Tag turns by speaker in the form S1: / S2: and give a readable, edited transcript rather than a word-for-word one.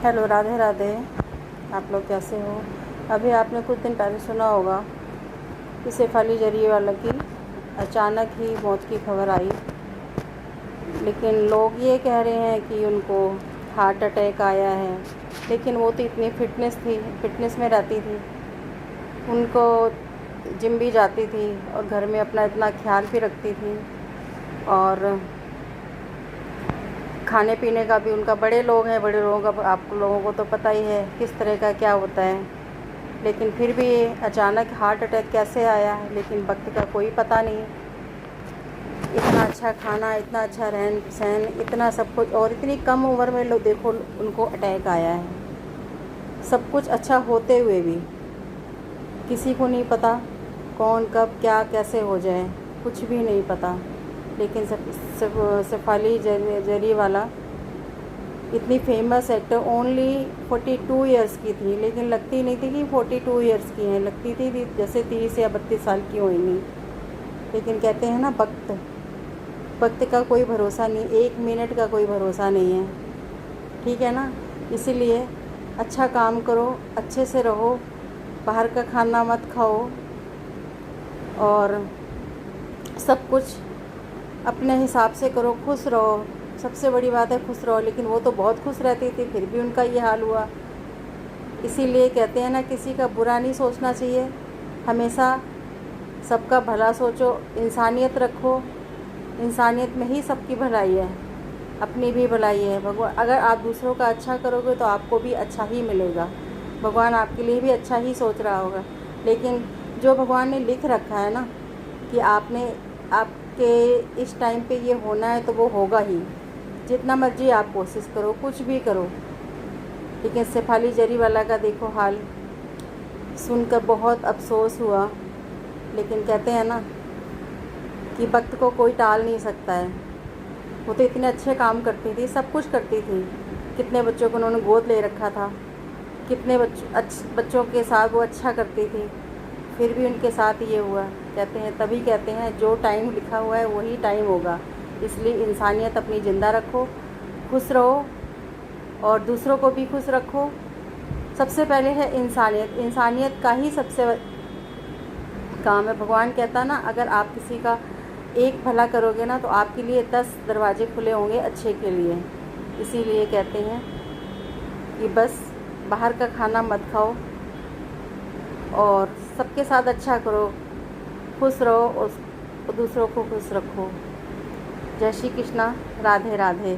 S1: Hello, Radhe Radhe. आप लोग कैसे हो? अभी आपने कुछ दिन पहले सुना होगा कि शेफाली जरीवाला की अचानक ही मौत की खबर आई। लेकिन लोग ये कह रहे हैं कि उनको हार्ट अटैक आया है, लेकिन वो तो इतनी फिटनेस में रहती थी। उनको जिम भी जाती थी और घर में अपना इतना ख्याल भी रखती थी, और खाने पीने का भी उनका, बड़े लोग हैं, बड़े लोगों का आप लोगों को तो पता ही है किस तरह का क्या होता है। लेकिन फिर भी अचानक हार्ट अटैक कैसे आया, लेकिन वक्त का कोई पता नहीं। इतना अच्छा खाना, इतना अच्छा रहन सहन, इतना सब कुछ, और इतनी कम उम्र में लोग देखो उनको अटैक आया है। सब कुछ अच्छा होते हुए भी किसी को नहीं पता कौन कब क्या कैसे हो जाए, कुछ भी नहीं पता। लेकिन शेफाली जरीवाला इतनी फेमस एक्टर, ओनली 42 इयर्स की थी, लेकिन लगती नहीं थी कि 42 इयर्स की हैं, लगती थी जैसे 30 या 32 साल की होंगी। लेकिन कहते हैं ना, वक्त का कोई भरोसा नहीं, 1 मिनट का कोई भरोसा नहीं है, ठीक है ना। इसीलिए अच्छा काम करो, अच्छे से रहो, बाहर का खाना मत खाओ, और सब कुछ अपने हिसाब से करो, खुश रहो। सबसे बड़ी बात है खुश रहो। लेकिन वो तो बहुत खुश रहती थी, फिर भी उनका ये हाल हुआ। इसीलिए कहते हैं ना, किसी का बुरा नहीं सोचना चाहिए, हमेशा सबका भला सोचो, इंसानियत रखो। इंसानियत में ही सबकी भलाई है, अपनी भी भलाई है। भगवान, अगर आप दूसरों का अच्छा करोगे तो आपको भी अच्छा ही मिलेगा। भगवान आपके लिए भी अच्छा ही सोच रहा होगा। लेकिन जो भगवान ने लिख रखा है ना कि आपके इस टाइम पे ये होना है, तो वो होगा ही। जितना मर्जी आप कोशिश करो, कुछ भी करो। लेकिन शेफाली जरीवाला का देखो हाल, सुनकर बहुत अफसोस हुआ। लेकिन कहते हैं ना कि वक्त को कोई टाल नहीं सकता है। वो तो इतने अच्छे काम करती थी, सब कुछ करती थी। कितने बच्चों को उन्होंने गोद ले रखा था, कितने बच्चों के साथ वो अच्छा करती थी, फिर भी उनके साथ ये हुआ। कहते हैं, तभी कहते हैं जो टाइम लिखा हुआ है वही टाइम होगा। इसलिए इंसानियत अपनी ज़िंदा रखो, खुश रहो, और दूसरों को भी खुश रखो। सबसे पहले है इंसानियत, इंसानियत का ही सबसे काम है। भगवान कहता ना, अगर आप किसी का एक भला करोगे ना, तो आपके लिए 10 दरवाजे खुले होंगे अच्छे के लिए। इसीलिए कहते हैं कि बस बाहर का खाना मत खाओ, और सबके साथ अच्छा करो, खुश रहो, और दूसरों को खुश रखो। जय श्री कृष्णा, राधे राधे।